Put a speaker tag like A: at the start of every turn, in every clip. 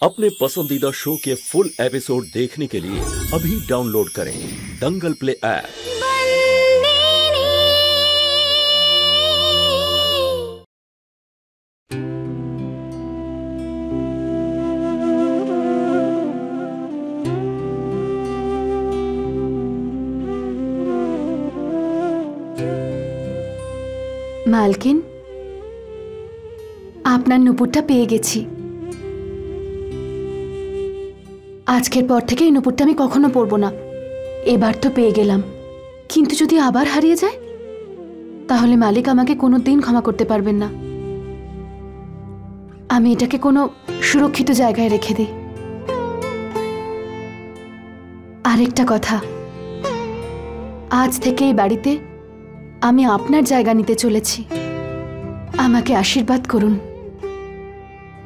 A: अपने पसंदीदा शो के फुल एपिसोड देखने के लिए अभी डाउनलोड करें दंगल प्ले ऐप।
B: মালকিন, আপনার নুপুরটা পেয়ে গেছি। আজকের পর থেকে এই নুপুরটা আমি কখনো পরবো না। এবার তো পেয়ে গেলাম, কিন্তু যদি আবার হারিয়ে যায় তাহলে মালিক আমাকে কোনোদিন ক্ষমা করতে পারবেন না। আমি এটাকে কোনো সুরক্ষিত জায়গায় রেখে দিই। আরেকটা কথা, আজ থেকে এই বাড়িতে আমি আপনার জায়গা নিতে চলেছি। আমাকে আশীর্বাদ করুন।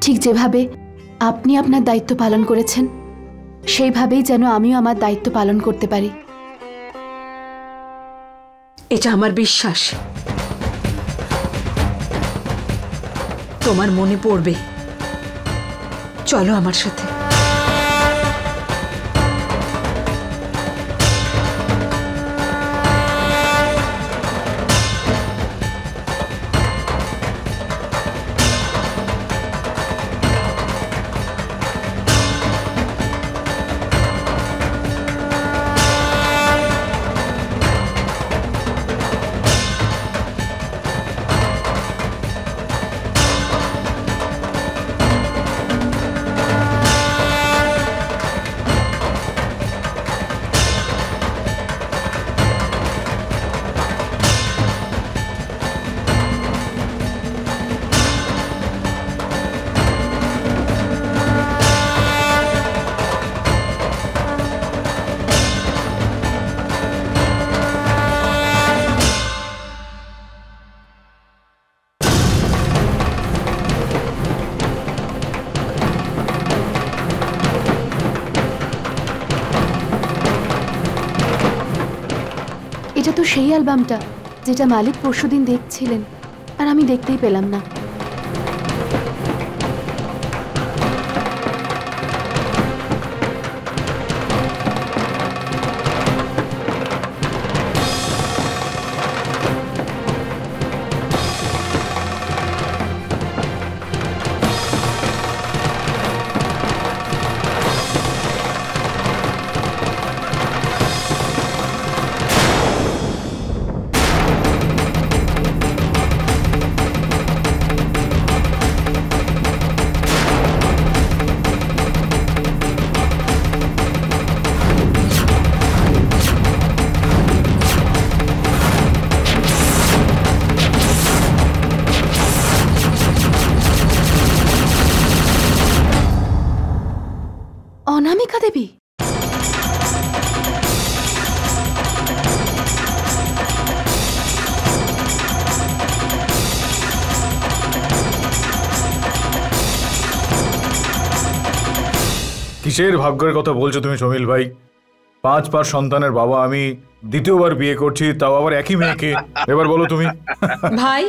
B: ঠিক যেভাবে আপনি আপনার দায়িত্ব পালন করেছেন সেইভাবেই যেন আমিও আমার দায়িত্ব পালন করতে পারি।
C: এটা আমার বিশ্বাস তোমার মনে পড়বে। চলো আমার সাথে।
B: এটা তো সেই অ্যালবামটা যেটা মালিক পরশুদিন দেখছিলেন আর আমি দেখতেই পেলাম না। অনামিকা দেবী,
D: কিসের ভাগ্যের কথা বলছো তুমি সমিল ভাই? 5 পার সন্তানের বাবা আমি, দ্বিতীয়বার বিয়ে করছি, তাও আবার একই মেয়েকে। এবার বলো তুমি।
C: ভাই,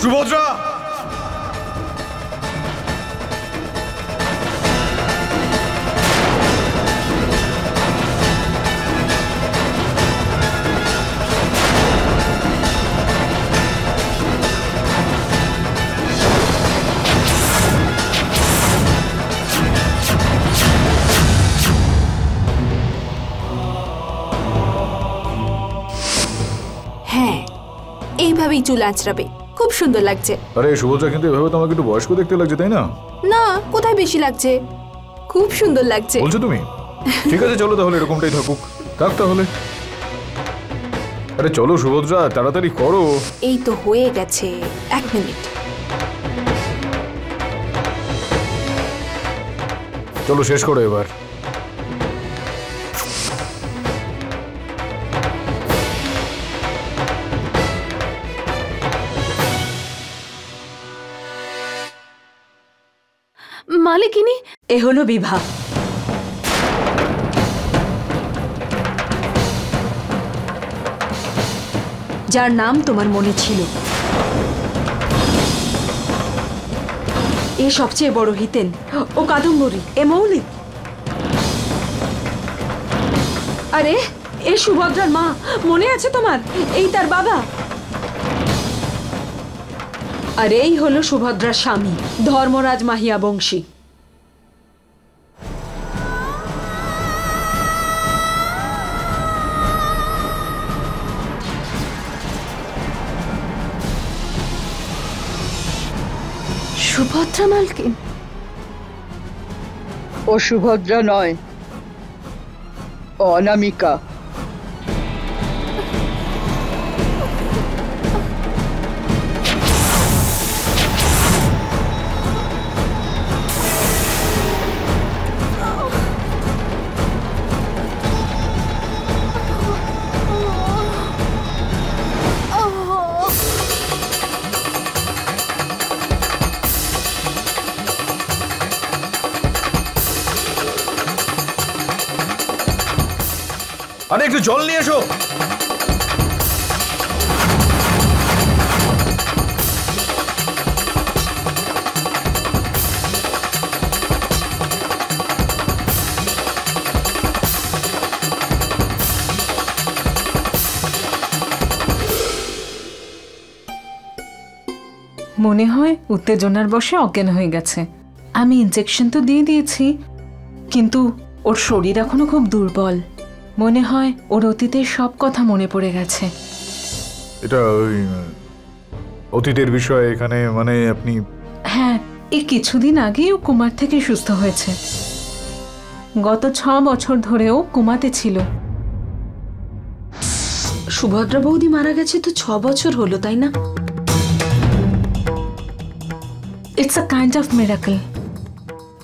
D: সুভদ্রা,
E: হ্যাঁ, এইভাবেই চুল আঁচড়াবে, খুব সুন্দর লাগছে।
D: আরে সুভদ্রা, কিন্তু এভাবে তোমাকে একটু বয়স্ক দেখতে লাগছে, তাই না?
E: না, কোথায় বেশি লাগছে, খুব সুন্দর লাগছে।
D: বলছো তুমি? ঠিক আছে, চলো তাহলে এরকমটাই থাকুক। থাক তাহলে। আরে চলো সুভদ্রা, তাড়াতাড়ি করো।
E: এই তো হয়ে গেছে, 1 মিনিট।
D: চলো শেষ করো এবার।
B: মালিকিনী,
C: এ হলো বিভা। যার নাম তোমার মনে ছিল। এ সবচেয়ে বড় হিতেন, ও কাদম্বরী, এ মৌলিক। আরে এ সুভদ্রার মা, মনে আছে তোমার? এই তার বাবা। আর এই হলো সুভদ্রার স্বামী, ধর্মরাজ মাহিয়া বংশী।
B: সুভদ্রা মালকিন?
F: ও সুভদ্রা নয়, অনামিকা।
D: আরে একটু জল নিয়ে এসো।
G: মনে হয় উত্তেজনার বশে অজ্ঞান হয়ে গেছে। আমি ইনজেকশন তো দিয়ে দিয়েছি, কিন্তু ওর শরীর এখনো খুব দুর্বল। মনে হয় ওর অতীতের সব কথা মনে পড়ে গেছে।
D: এটা ওই অতীতের বিষয় এখানে, মানে আপনি?
G: হ্যাঁ, এই কিছুদিন আগেই ও কোমার থেকে সুস্থ হয়েছে। গত 6 বছর ধরেও কোমাতে ছিল।
C: সুভদ্রা বৌদি মারা গেছে তো 6 বছর হলো, তাই না?
G: It's a kind of miracle.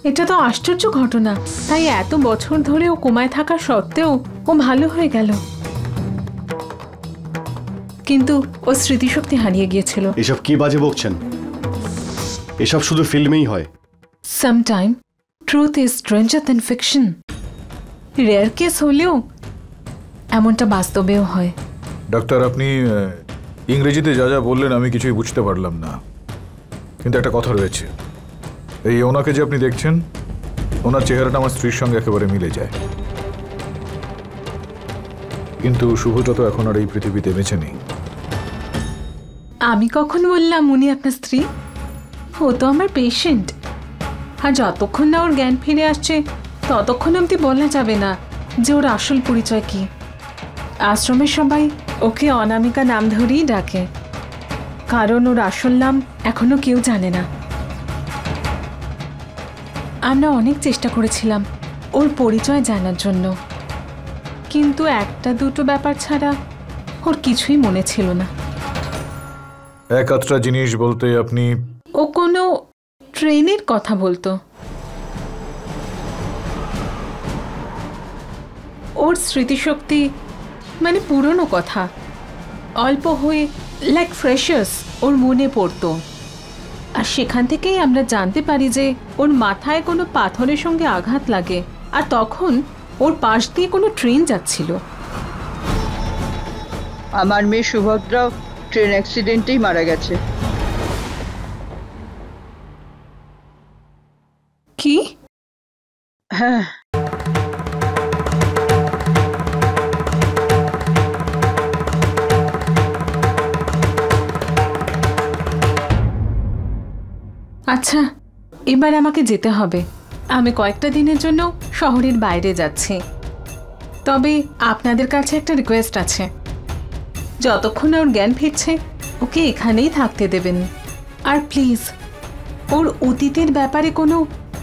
G: এটা তো আশ্চর্য ঘটনা। তাই এত বছর ধরে ও কোমায় থাকা সত্ত্বেও ও ভালো হয়ে গেল। কিন্তু ও স্মৃতিশক্তি হারিয়ে গিয়েছিল।
H: এসব কি বাজে বকছেন? এসব শুধু ফিল্মেই হয়।
G: Sometime truth is stranger than fiction. Rare case হলেও এমনটা বাস্তবেও হয়।
D: ডাক্তার, আপনি ইংরেজিতে যা যা বললেন আমি কিছুই বুঝতে পারলাম না, কিন্তু একটা কথা রয়েছে। এই ওনাকে যে আপনি দেখছেন, ওনার চেহারাটা আমার স্ত্রীর সঙ্গে একেবারে মিলে যায়। কিন্তু শুভটা তো এখন আর এই পৃথিবীতে বেঁচে নেই।
G: আমি কখন বললাম উনি আপনার স্ত্রী? ও তো আমার পেশেন্ট। আর যতক্ষণ না ওর জ্ঞান ফিরে আসছে ততক্ষণ অবধি বলা যাবে না যে ওর আসল পরিচয় কি। আশ্রমের সবাই ওকে অনামিকা নাম ধরেই ডাকে, কারণ ওর আসল নাম এখনো কেউ জানে না। আমরা অনেক চেষ্টা করেছিলাম ওর পরিচয় জানার জন্য, কিন্তু একটা দুটো ব্যাপার ছাড়া ওর কিছুই মনে ছিল না।
D: এক আধটা জিনিস বলতে আপনি?
G: ও কোনো ট্রেনের কথা বলতো। ওর স্মৃতিশক্তি মানে পুরনো কথা অল্প হয়ে লাইক ফ্রেশার্স ওর মনে পড়তো। আর সেখান থেকেই আমরা জানতে পারি যে ওর মাথায় কোনো পাথরের সঙ্গে আঘাত লাগে, আর তখন ওর পাশ দিয়ে কোনো ট্রেন যাচ্ছিল।
F: আমার মেয়ে সুভদ্রা ট্রেন অ্যাক্সিডেন্টেই মারা গেছে।
G: কি?
F: হ্যাঁ,
G: আচ্ছা, এবার আমাকে যেতে হবে। আমি কয়েকটা দিনের জন্য শহরের বাইরে যাচ্ছি। তবে আপনাদের কাছে একটা রিকোয়েস্ট আছে, যতক্ষণ ওর জ্ঞান ফিরছে ওকে এখানেই থাকতে দেবেন। আর প্লিজ ওর অতীতের ব্যাপারে কোনো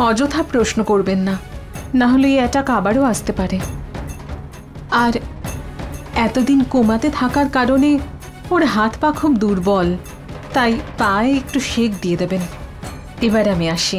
G: অযথা প্রশ্ন করবেন না, না হলে এই অ্যাটাক আবারও আসতে পারে। আর এতদিন কোমাতে থাকার কারণে ওর হাত পা খুব দুর্বল, তাই পায়ে একটু শেক দিয়ে দেবেন। এবার আমি আসি।